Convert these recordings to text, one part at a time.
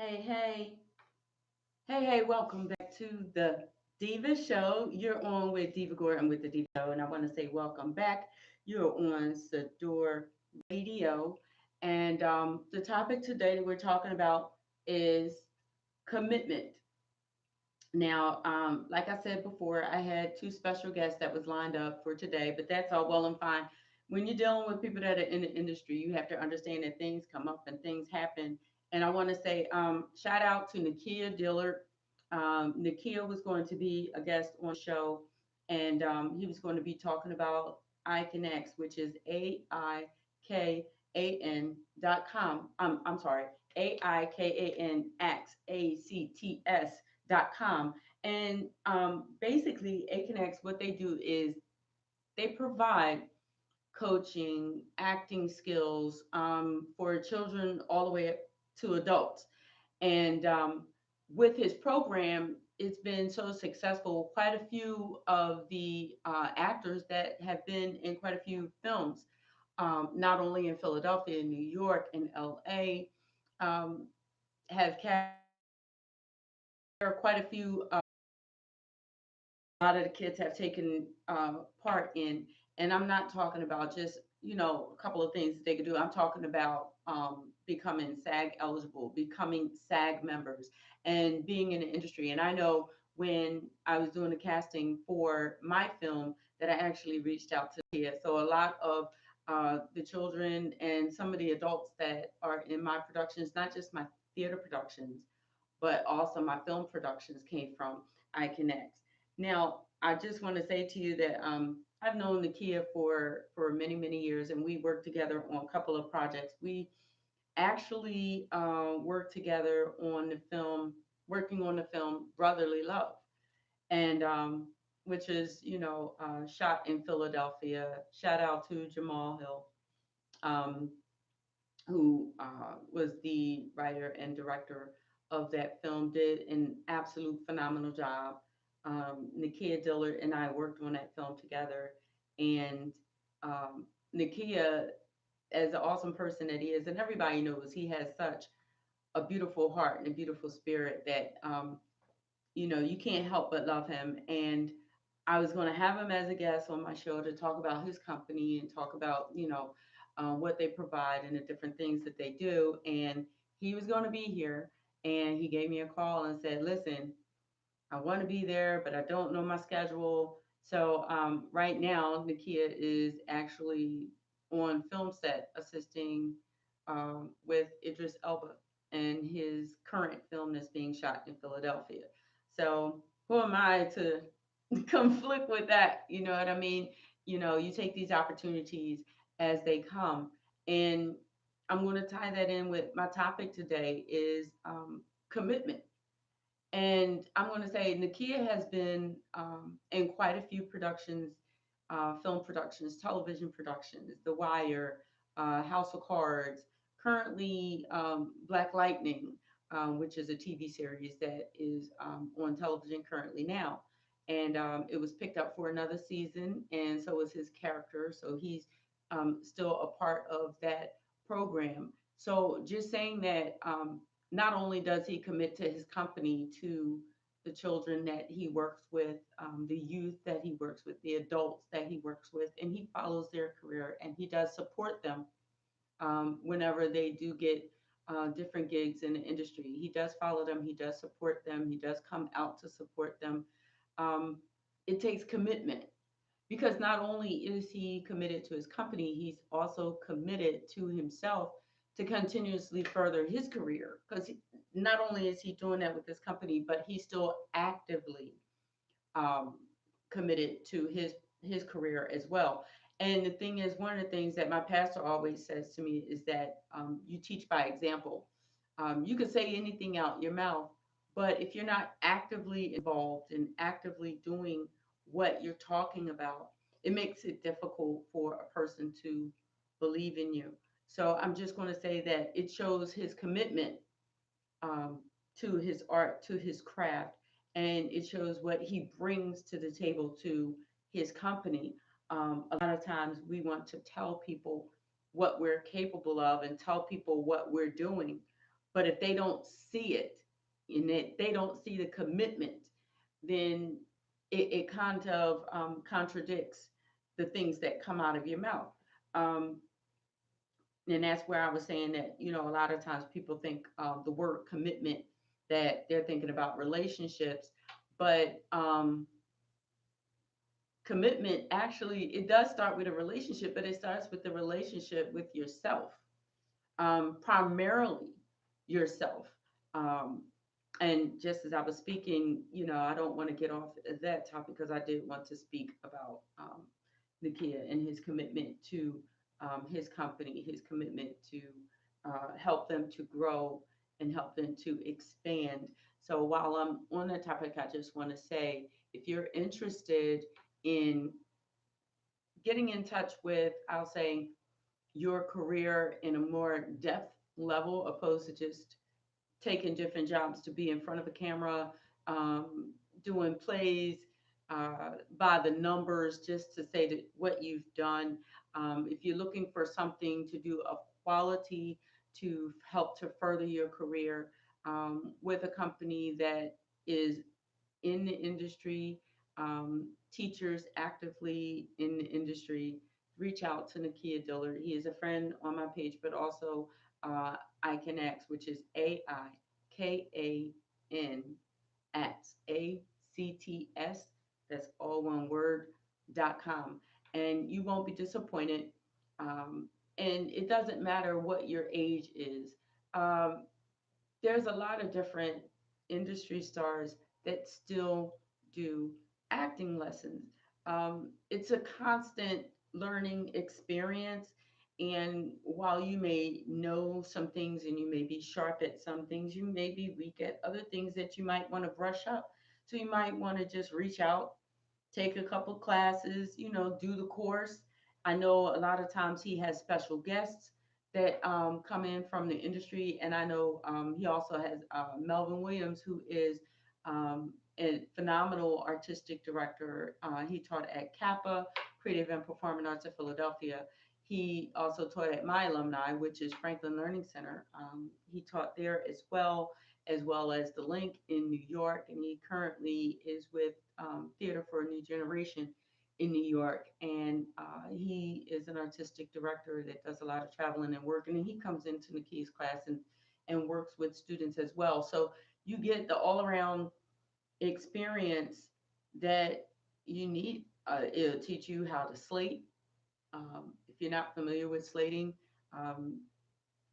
Hey, hey, welcome back to the Diva Show. You're on with Diva Gordon with the Diva Show, and I want to say welcome back. You're on Sador Radio, and the topic today that we're talking about is commitment. Now, like I said before, I had two special guests that was lined up for today, but that's all well and fine. When you're dealing with people that are in the industry, you have to understand that things come up and things happen. And I want to say shout out to Nakia Dillard. Nakia was going to be a guest on the show, and he was going to be talking about iConnects, which is AIKAN.com. I'm sorry, AIKANACTS.com. And basically, AConnects, what they do is they provide coaching, acting skills for children all the way up to adults. And with his program, it's been so successful. Quite a few of the actors that have been in quite a few films, not only in Philadelphia, New York, and LA, um, have there are quite a few a lot of the kids have taken part in. And I'm not talking about just, a couple of things that they could do. I'm talking about becoming SAG eligible, becoming SAG members, and being in the industry. And I know when I was doing the casting for my film that I actually reached out to here. So a lot of the children and some of the adults that are in my productions, not just my theater productions, but also my film productions came from iConnect. Now, I just want to say to you that I've known Nakia for many years, and we worked together on a couple of projects. We actually worked together on the film, working on the film Brotherly Love, and which is shot in Philadelphia. Shout out to Jamal Hill, um, who was the writer and director of that film, did an absolute phenomenal job. Nakia Dillard and I worked on that film together, and Nakia, as an awesome person that he is, and everybody knows he has such a beautiful heart and a beautiful spirit that you can't help but love him. And I was going to have him as a guest on my show to talk about his company and talk about, what they provide and the different things that they do. And he was going to be here, and he gave me a call and said, listen, I want to be there, but I don't know my schedule. So right now, Nakia is actually on film set assisting with Idris Elba and his current film that's being shot in Philadelphia. So who am I to conflict with that? You know what I mean? You take these opportunities as they come. And I'm going to tie that in with my topic today is commitment. And I'm going to say Nakia has been in quite a few productions, film productions, television productions, The Wire, House of Cards, currently Black Lightning, which is a TV series that is on television currently now. And it was picked up for another season, and so is his character. So he's still a part of that program. So just saying that not only does he commit to his company, to the children that he works with, the youth that he works with, the adults that he works with, and he follows their career and he does support them whenever they do get different gigs in the industry. He does follow them, he does support them, he does come out to support them. Um, it takes commitment because not only is he committed to his company, he's also committed to himself to continuously further his career. Because not only is he doing that with his company, but he's still actively um, committed to his career as well. And the thing is, one of the things that my pastor always says to me is that you teach by example. You can say anything out your mouth, but if you're not actively involved and actively doing what you're talking about, it makes it difficult for a person to believe in you. So I'm just going to say that it shows his commitment um, to his art, to his craft, and it shows what he brings to the table to his company. A lot of times we want to tell people what we're capable of and tell people what we're doing. But if they don't see it, and they don't see the commitment, then it kind of contradicts the things that come out of your mouth. Um, and that's where I was saying that, a lot of times people think the word commitment, that they're thinking about relationships, but commitment, actually, it does start with a relationship, but it starts with the relationship with yourself, primarily yourself. Um, and just as I was speaking, I don't want to get off of that topic, because I did want to speak about Nakia and his commitment to his company, his commitment to help them to grow and help them to expand. So while I'm on that topic, I just want to say, if you're interested in getting in touch with, I'll say, your career in a more depth level, opposed to just taking different jobs to be in front of a camera, doing plays by the numbers, just to say that what you've done. If you're looking for something to do of quality to help to further your career with a company that is in the industry, teachers actively in the industry, reach out to Nakia Dillard. He is a friend on my page, but also ICANX, which is AIKAN at ACTS. That's all one word.com. And you won't be disappointed. Um, and it doesn't matter what your age is. Um, there's a lot of different industry stars that still do acting lessons. It's a constant learning experience. And while you may know some things and you may be sharp at some things, you may be weak at other things that you might want to brush up. So you might want to just reach out, take a couple classes, do the course. I know a lot of times he has special guests that come in from the industry, and I know he also has Melvin Williams, who is a phenomenal artistic director. He taught at Kappa, Creative and Performing Arts of Philadelphia. He also taught at my alumni, which is Franklin Learning Center. He taught there as well as the Link in New York, and he currently is with Theater for a New Generation in New York. And he is an artistic director that does a lot of traveling and working. And he comes into Nakia's class and works with students as well. So you get the all around experience that you need. It'll teach you how to slate. If you're not familiar with slating, um,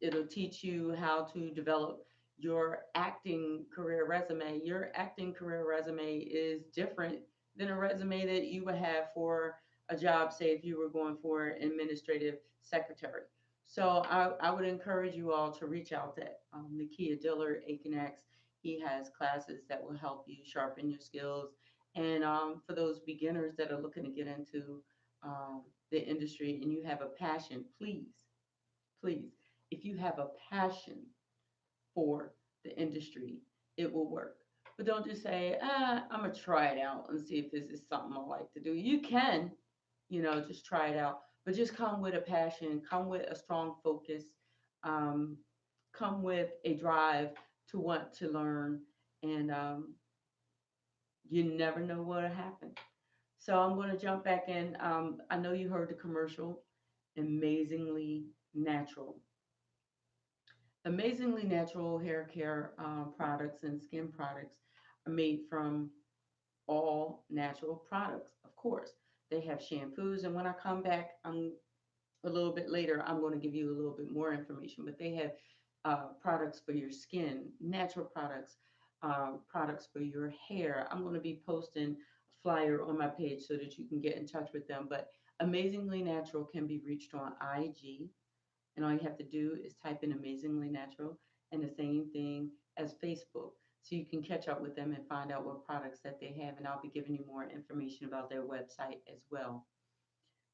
it'll teach you how to develop your acting career resume. Your acting career resume is different than a resume that you would have for a job, say if you were going for an administrative secretary. So I would encourage you all to reach out to Nakia Dillard, Aiken. He has classes that will help you sharpen your skills. And for those beginners that are looking to get into the industry and you have a passion, please, if you have a passion for the industry, it will work. But don't just say, I'm going to try it out and see if this is something I like to do. You can, just try it out, but just come with a passion, come with a strong focus, um, come with a drive to want to learn, and you never know what'll happen. So I'm going to jump back in. I know you heard the commercial, amazingly natural. Amazingly natural hair care products and skin products are made from all natural products, of course. They have shampoos, and when I come back, a little bit later, I'm going to give you a little bit more information. But they have products for your skin, natural products, products for your hair. I'm going to be posting a flyer on my page so that you can get in touch with them. But Amazingly Natural can be reached on IG, and all you have to do is type in Amazingly Natural, and the same thing as Facebook. So you can catch up with them and find out what products that they have. And I'll be giving you more information about their website as well.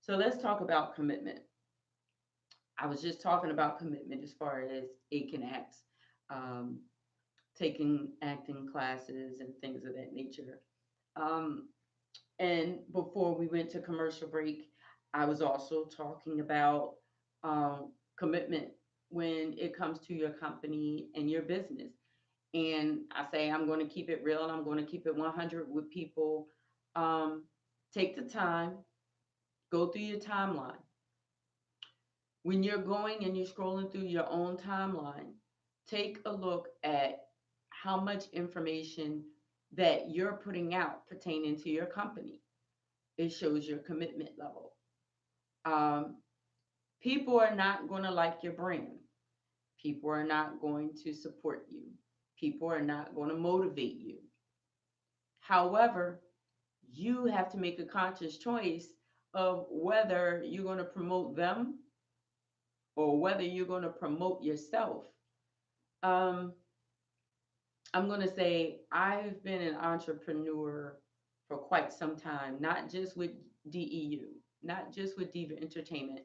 So let's talk about commitment. I was just talking about commitment as far as Aiken Acts, um, taking acting classes and things of that nature. Um, and before we went to commercial break, I was also talking about commitment when it comes to your company and your business. And I say I'm going to keep it real and I'm going to keep it 100 with people. Um, take the time, go through your timeline. When you're going and you're scrolling through your own timeline, take a look at how much information that you're putting out pertaining to your company. It shows your commitment level. Um, People are not going to like your brand. People are not going to support you. People are not going to motivate you. However, you have to make a conscious choice of whether you're going to promote them or whether you're going to promote yourself. Um, I'm going to say I've been an entrepreneur for quite some time, not just with DEU, not just with Diva Entertainment,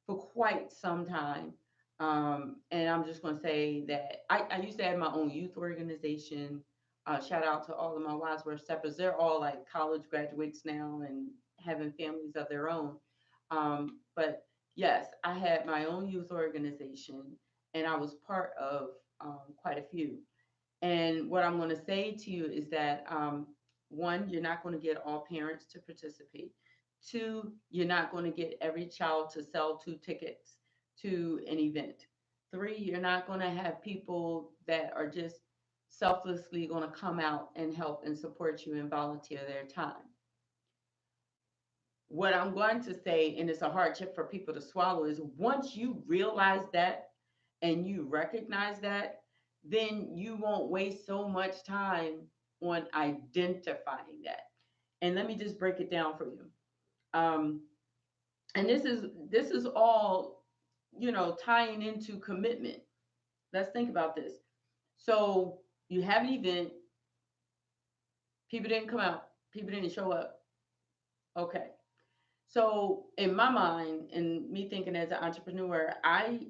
for quite some time. And I'm just going to say that I used to have my own youth organization. Shout out to all of my Wadsworth steppers. They're all like college graduates now and having families of their own. But yes, I had my own youth organization and I was part of quite a few. And what I'm going to say to you is that one, you're not going to get all parents to participate. Two, you're not going to get every child to sell 2 tickets to an event. Three, you're not going to have people that are just selflessly going to come out and help and support you and volunteer their time. What I'm going to say, and it's a hardship for people to swallow, is once you realize that and you recognize that, then you won't waste so much time on identifying that. And let me just break it down for you. Um, and this is all, tying into commitment. Let's think about this. So you have an event, people didn't come out, people didn't show up. Okay. So in my mind, and me thinking as an entrepreneur, I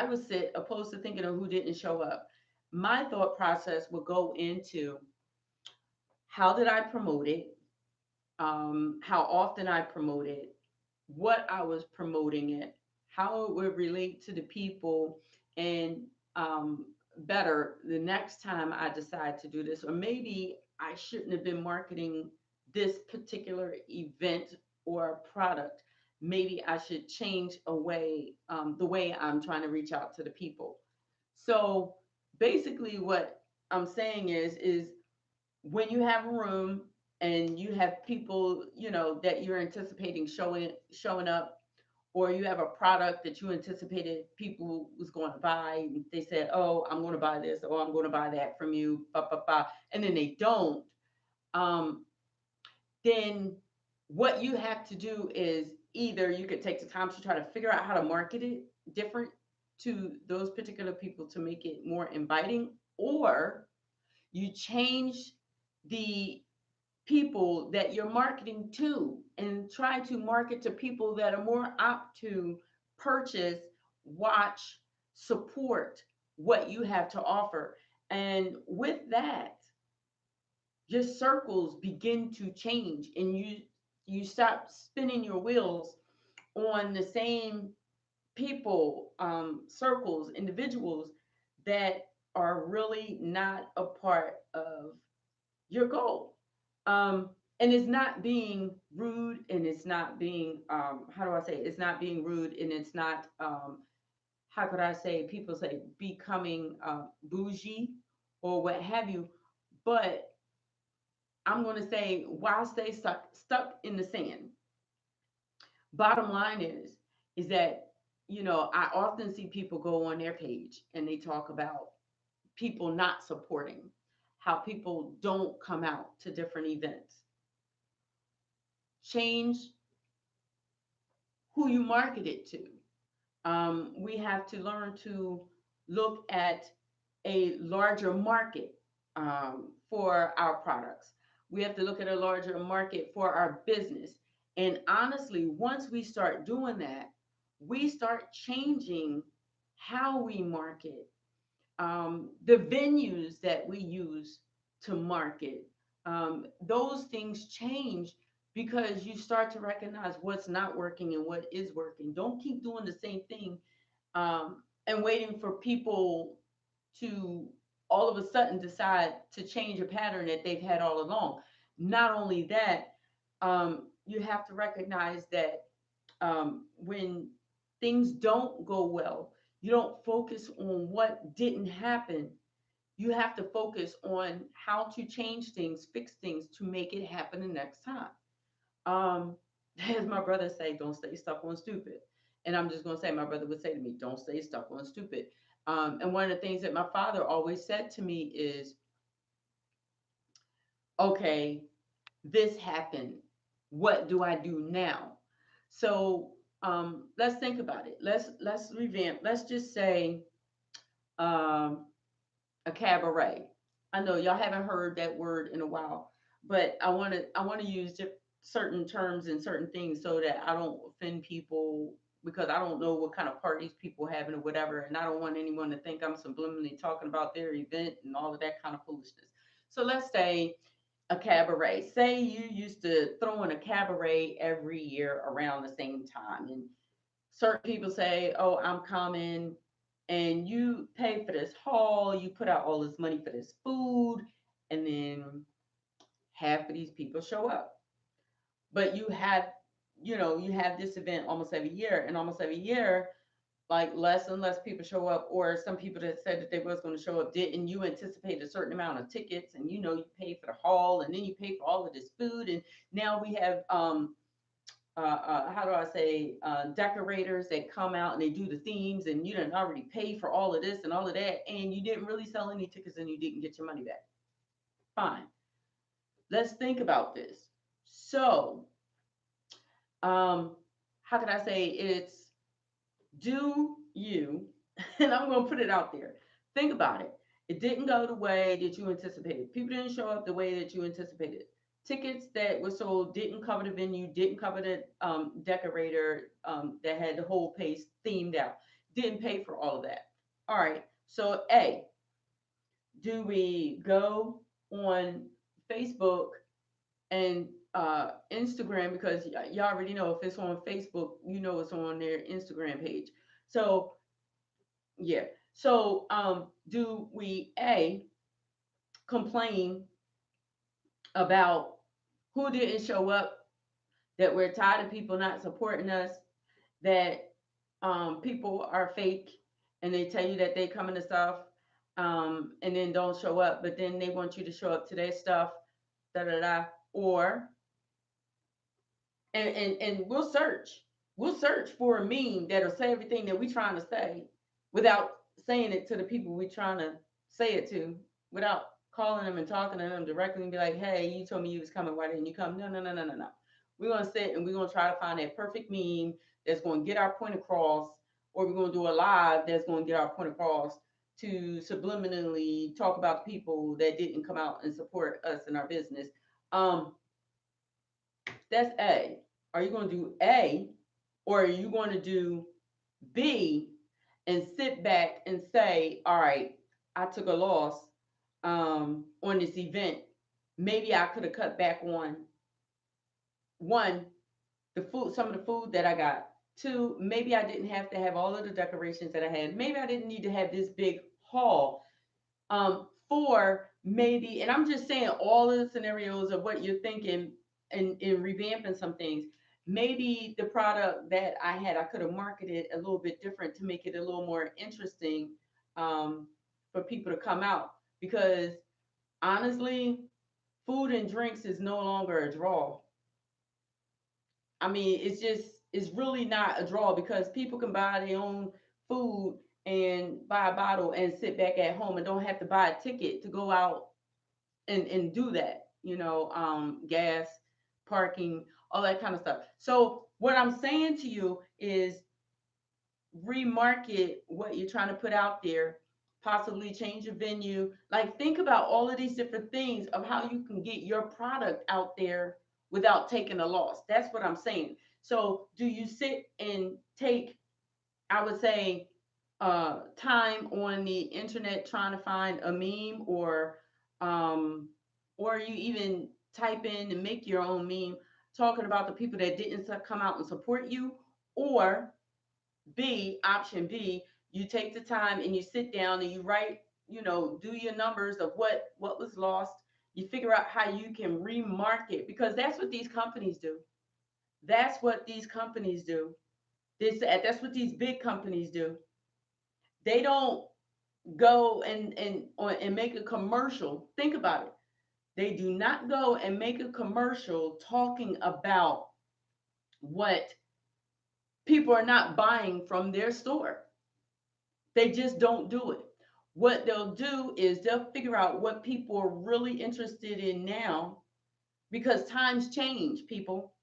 would sit opposed to thinking of who didn't show up. My thought process would go into how did I promote it, how often I promote it, what I was promoting it, how it would relate to the people, and better the next time I decide to do this, or maybe I shouldn't have been marketing this particular event or product. Maybe I should change the way I'm trying to reach out to the people. So basically, what I'm saying is when you have a room and you have people, that you're anticipating showing up, or you have a product that you anticipated people was going to buy, and they said, "Oh, I'm going to buy this," or "I'm going to buy that from you," and then they don't. Um, then what you have to do is either you could take the time to try to figure out how to market it different to those particular people to make it more inviting, or you change the people that you're marketing to and try to market to people that are more apt to purchase, watch, support what you have to offer. And with that, your circles begin to change and you stop spinning your wheels on the same people, circles, individuals that are really not a part of your goal. Um, and it's not being rude, and it's not being how do I say it? It's not being rude, and it's not how could I say? People say becoming bougie or what have you. But I'm going to say why stay stuck in the sand. Bottom line is that I often see people go on their page and they talk about people not supporting, how people don't come out to different events. Change who you market it to. We have to learn to look at a larger market for our products. We have to look at a larger market for our business. And honestly, once we start doing that, we start changing how we market, the venues that we use to market. Those things change because you start to recognize what's not working and what is working. Don't keep doing the same thing. and waiting for people to all of a sudden decide to change a pattern that they've had all along. Not only that, you have to recognize that when things don't go well, you don't focus on what didn't happen. You have to focus on how to change things, fix things to make it happen the next time. Um, as my brother say, don't stay stuck on stupid. And I'm just gonna say, my brother would say to me, don't stay stuck on stupid. And one of the things that my father always said to me is, okay, this happened. What do I do now? So let's think about it. Let's revamp. Let's just say um, a cabaret. I know y'all haven't heard that word in a while, but I want to use certain terms and certain things so that I don't offend people because I don't know what kind of parties people having or whatever, and I don't want anyone to think I'm subliminally talking about their event and all of that kind of foolishness. So let's say a cabaret. Say you used to throw in a cabaret every year around the same time, and certain people say, "Oh, I'm coming," and you pay for this hall, you put out all this money for this food, and then half of these people show up. But you have this event almost every year, and almost every year, like less and less people show up, or some people that said that they was going to show up didn't. You anticipate a certain amount of tickets, and you pay for the hall, and then you pay for all of this food, and now we have how do I say, decorators that come out and they do the themes, and you didn't already pay for all of this and all of that, and you didn't really sell any tickets and you didn't get your money back. Fine. Let's think about this. So, how can I say it's do you, and I'm going to put it out there. Think about it. It didn't go the way that you anticipated. People didn't show up the way that you anticipated. Tickets that were sold didn't cover the venue, didn't cover the decorator that had the whole place themed out, didn't pay for all of that. All right. So, A, do we go on Facebook and Instagram, because y'all already know if it's on Facebook, it's on their Instagram page. So yeah. So do we A, complain about who didn't show up, that we're tired of people not supporting us, that people are fake and they tell you that they coming to stuff and then don't show up, but then they want you to show up to their stuff, da da da, or and we'll search for a meme that'll say everything that we're trying to say without saying it to the people we're trying to say it to, without calling them and talking to them directly and be like, hey, you told me you was coming, why didn't you come? No, no, no, no, no, no. We're gonna sit and we're gonna try to find that perfect meme that's gonna get our point across, or we're gonna do a live that's gonna get our point across to subliminally talk about the people that didn't come out and support us in our business. um that's A. Are you going to do A, or are you going to do B and sit back and say, all right, I took a loss on this event. Maybe I could have cut back on one, the food, some of the food that I got. Two, maybe I didn't have to have all of the decorations that I had. Maybe I didn't need to have this big haul. Four, maybe, and I'm just saying all of the scenarios of what you're thinking and revamping some things. Maybe the product that I had, I could have marketed a little bit different to make it a little more interesting for people to come out. Because honestly, food and drinks is no longer a draw. I mean, it's really not a draw because people can buy their own food and buy a bottle and sit back at home and don't have to buy a ticket to go out and do that. Gas, parking, all that kind of stuff. So what I'm saying to you is remarket what you're trying to put out there, possibly change your venue. Like think about all of these different things of how you can get your product out there without taking a loss. That's what I'm saying. So do you sit and take, I would say, time on the internet trying to find a meme, um, or you even type in and make your own meme talking about the people that didn't come out and support you, or B, option B, You take the time and you sit down and you write, do your numbers of what was lost. You figure out how you can remarket, because that's what these companies do. That's what these companies do. That's what these big companies do. They don't go and make a commercial. Think about it. They do not go and make a commercial talking about what people are not buying from their store. They just don't do it. What they'll do is they'll figure out what people are really interested in now, because times change, people.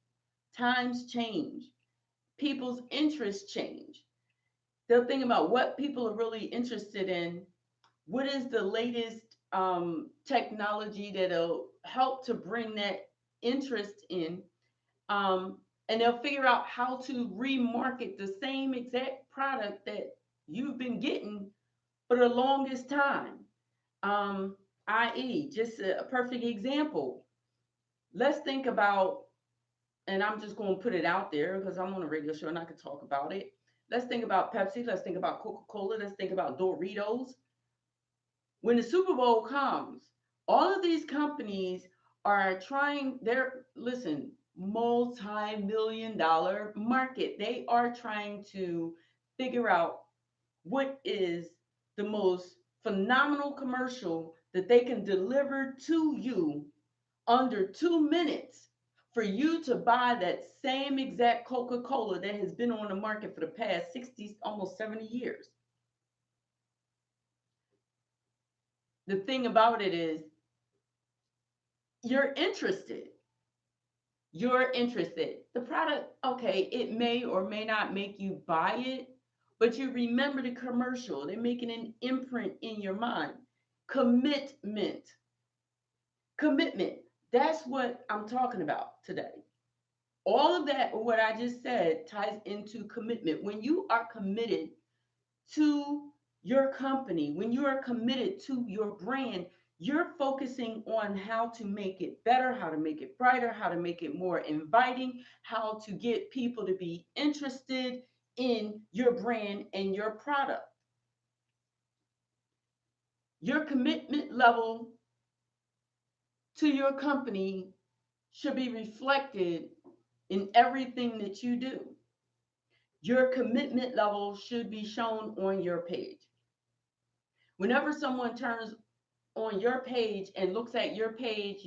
Times change. People's interests change. They'll think about what people are really interested in. What is the latest technology that'll help to bring that interest in? And they'll figure out how to remarket the same exact product that you've been getting for the longest time. Um, i.e., just a perfect example. Let's think about, and I'm just going to put it out there because I'm on a radio show and I can talk about it. Let's think about Pepsi. Let's think about Coca Cola. Let's think about Doritos. When the Super Bowl comes, all of these companies are trying, listen, multi-million dollar market. They are trying to figure out what is the most phenomenal commercial that they can deliver to you under 2 minutes for you to buy that same exact Coca Cola that has been on the market for the past 60, almost 70 years. The thing about it is, you're interested. You're interested. The product, okay, it may or may not make you buy it, but you remember the commercial. They're making an imprint in your mind. Commitment. Commitment. That's what I'm talking about today. All of that, what I just said, ties into commitment. When you are committed to your company, when you are committed to your brand, you're focusing on how to make it better, how to make it brighter, how to make it more inviting, how to get people to be interested in your brand and your product. Your commitment level to your company should be reflected in everything that you do. Your commitment level should be shown on your page. Whenever someone turns on your page and looks at your page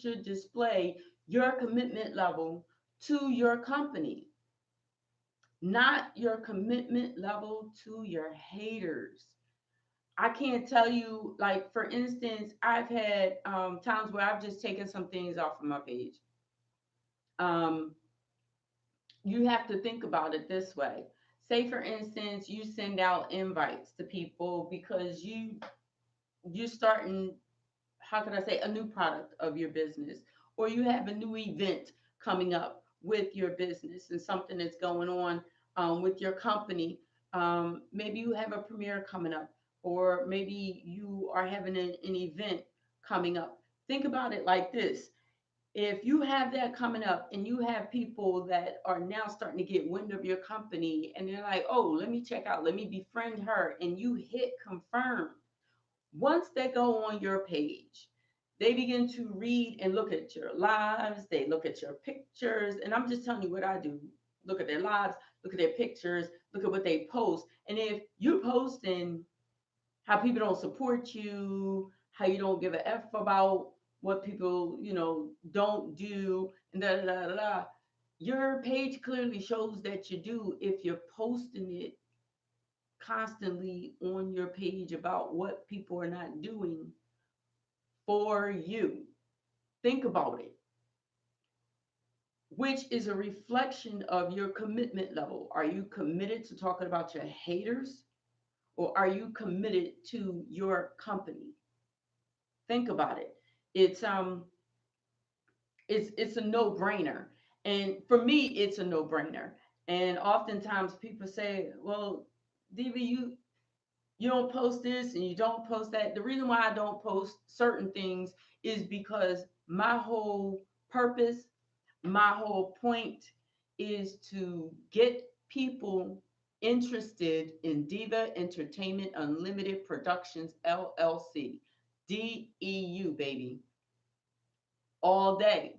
should display your commitment level to your company, not your commitment level to your haters. I can't tell you, like, for instance, I've had times where I've just taken some things off of my page. Um, you have to think about it this way. Say, for instance, you send out invites to people because you're starting, how can I say, a new product of your business, or you have a new event coming up with your business and something that's going on with your company. Maybe you have a premiere coming up, or maybe you are having an event coming up. Think about it like this. If you have that coming up and you have people that are now starting to get wind of your company and they're like, oh, let me check out, let me befriend her, and you hit confirm. Once they go on your page, they begin to read and look at your lives, they look at your pictures, and I'm just telling you what I do. Look at their lives, look at their pictures, look at what they post. And if you're posting how people don't support you, how you don't give a F about what people, don't do, and da da da da da, your page clearly shows that you do if you're posting it constantly on your page about what people are not doing for you. Think about it, which is a reflection of your commitment level. Are you committed to talking about your haters, or are you committed to your company? Think about it. It's it's a no-brainer. And for me, it's a no-brainer. And oftentimes people say, well, Diva, you don't post this and you don't post that. The reason why I don't post certain things is because my whole purpose, my whole point is to get people. interested in Diva Entertainment Unlimited Productions LLC. DEU, baby, all day.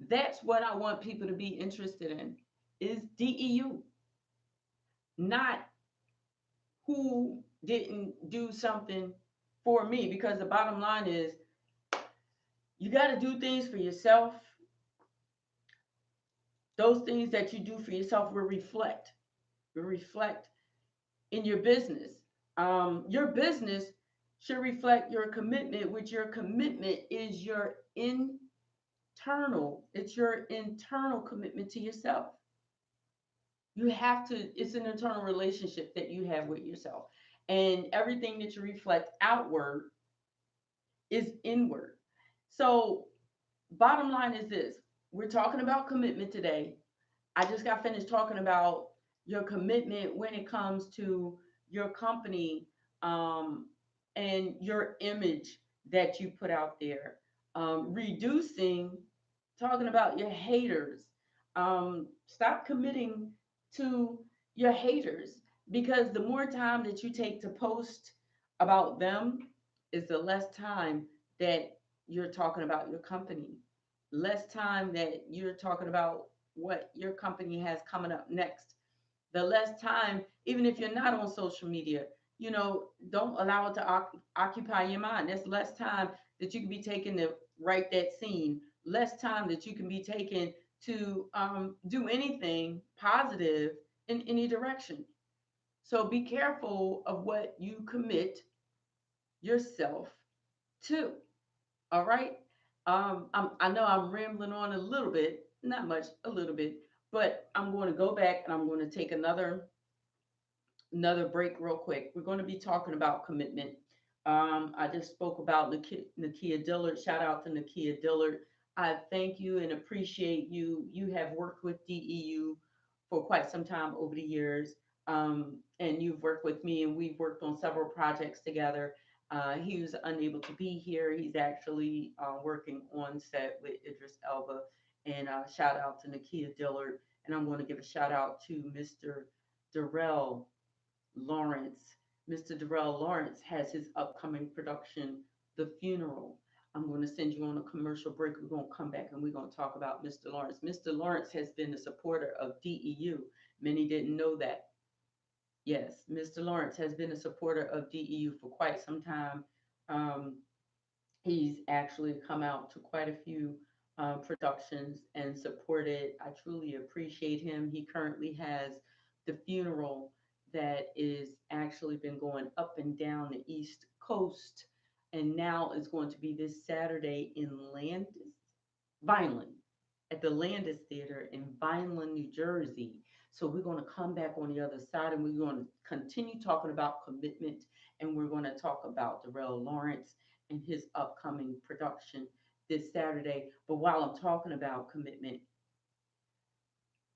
That's what I want people to be interested in is DEU, not who didn't do something for me. Because the bottom line is you got to do things for yourself. Those things that you do for yourself will reflect in your business. Your business should reflect your commitment, which your commitment is your internal, it's your internal commitment to yourself. You have to, it's an internal relationship that you have with yourself. And everything that you reflect outward is inward. So, bottom line is this, we're talking about commitment today. I just got finished talking about your commitment when it comes to your company, um, and your image that you put out there. Reducing, talking about your haters. Stop committing to your haters because the more time that you take to post about them is the less time that you're talking about your company, less time that you're talking about what your company has coming up next. The less time, even if you're not on social media, don't allow it to occupy your mind. There's less time that you can be taking to write that scene, less time that you can be taking to do anything positive in any direction. So be careful of what you commit yourself to. All right. I know I'm rambling on a little bit, not much, a little bit, but I'm going to go back and I'm going to take another break real quick. We're going to be talking about commitment. I just spoke about Nakia Dillard. Shout out to Nakia Dillard. I thank you and appreciate you. You have worked with DEU for quite some time over the years, and you've worked with me, and we've worked on several projects together. He was unable to be here. He's actually working on set with Idris Elba. And shout out to Nakia Dillard. And I'm going to give a shout out to Mr. Darrell Lawrence. Mr. Darrell Lawrence has his upcoming production, The Funeral. I'm going to send you on a commercial break. We're going to come back and we're going to talk about Mr. Lawrence. Mr. Lawrence has been a supporter of DEU. Many didn't know that. Yes, Mr. Lawrence has been a supporter of DEU for quite some time. Um, he's actually come out to quite a few productions and supported. I truly appreciate him. He currently has The Funeral that is actually been going up and down the East Coast, and now is going to be this Saturday in Vineland, at the Landis Theater in Vineland, New Jersey. So we're going to come back on the other side and we're going to continue talking about commitment, and we're going to talk about Darrell Lawrence and his upcoming production this Saturday. But while I'm talking about commitment,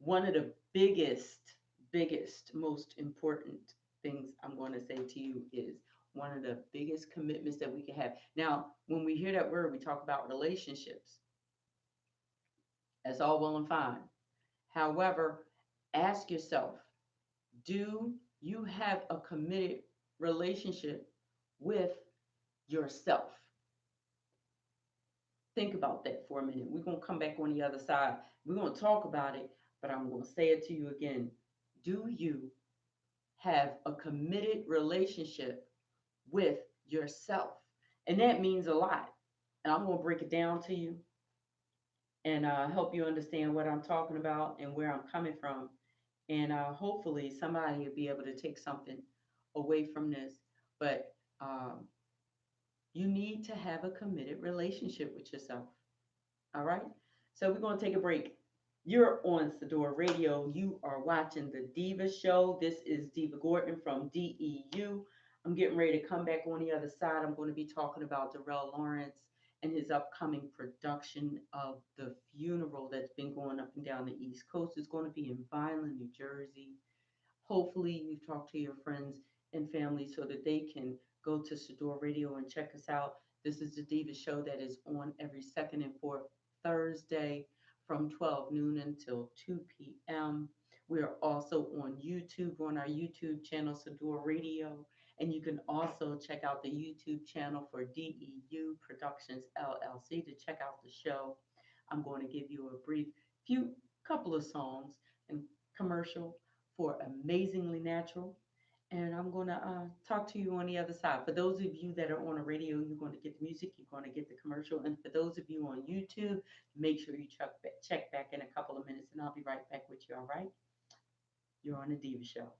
one of the biggest, most important things I'm going to say to you is one of the biggest commitments that we can have. Now, when we hear that word, we talk about relationships. That's all well and fine. However, ask yourself, do you have a committed relationship with yourself? Think about that for a minute. We're going to come back on the other side. We're going to talk about it, but I'm going to say it to you again. Do you have a committed relationship with yourself? And that means a lot. And I'm going to break it down to you and help you understand what I'm talking about and where I'm coming from. And hopefully somebody will be able to take something away from this. But you need to have a committed relationship with yourself. All right. So we're going to take a break. You're on Sador Radio. You are watching the Deeva Show. This is Deeva Gordon from DEU. I'm getting ready to come back on the other side. I'm going to be talking about Darrell Lawrence and his upcoming production of The Funeral that's been going up and down the East Coast. It's going to be in Vineland, New Jersey. Hopefully, you've talked to your friends and family so that they can go to Sador Radio and check us out. This is the Diva Show that is on every second and fourth Thursday from 12 noon until 2 p.m. We are also on YouTube, on our YouTube channel, Sador Radio. And you can also check out the YouTube channel for DEU Productions LLC to check out the show. I'm going to give you a brief few couple of songs and commercial for Amazingly Natural. And I'm going to talk to you on the other side. For those of you that are on a radio, you're going to get the music, you're going to get the commercial. And for those of you on YouTube, make sure you check back in a couple of minutes, and I'll be right back with you, all right? You're on the Diva Show.